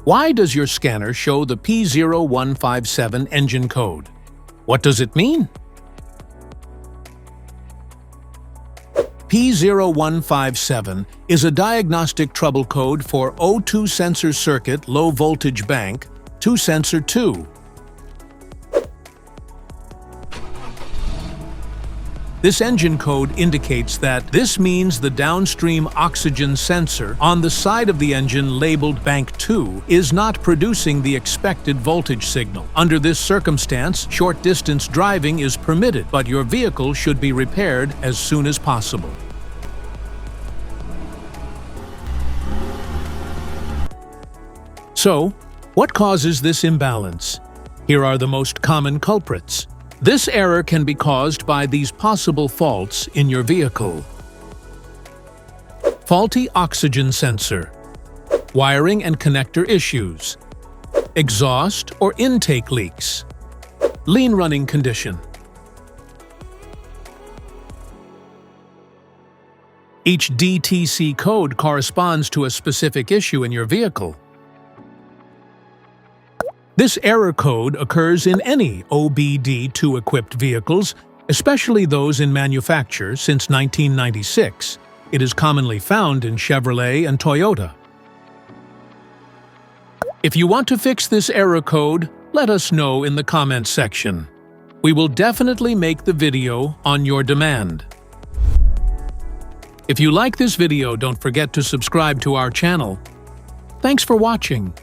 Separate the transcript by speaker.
Speaker 1: Why does your scanner show the P0157 engine code? What does it mean? P0157 is a diagnostic trouble code for O2 sensor circuit low voltage bank to sensor 2. This engine code indicates that this means the downstream oxygen sensor on the side of the engine labeled Bank 2 is not producing the expected voltage signal. Under this circumstance, short-distance driving is permitted, but your vehicle should be repaired as soon as possible. So, what causes this imbalance? Here are the most common culprits. This error can be caused by these possible faults in your vehicle. Faulty oxygen sensor, wiring and connector issues, exhaust or intake leaks, lean running condition. Each DTC code corresponds to a specific issue in your vehicle. This error code occurs in any OBD-II equipped vehicles, especially those in manufacture since 1996. It is commonly found in Chevrolet and Toyota. If you want to fix this error code, let us know in the comments section. We will definitely make the video on your demand. If you like this video, don't forget to subscribe to our channel. Thanks for watching.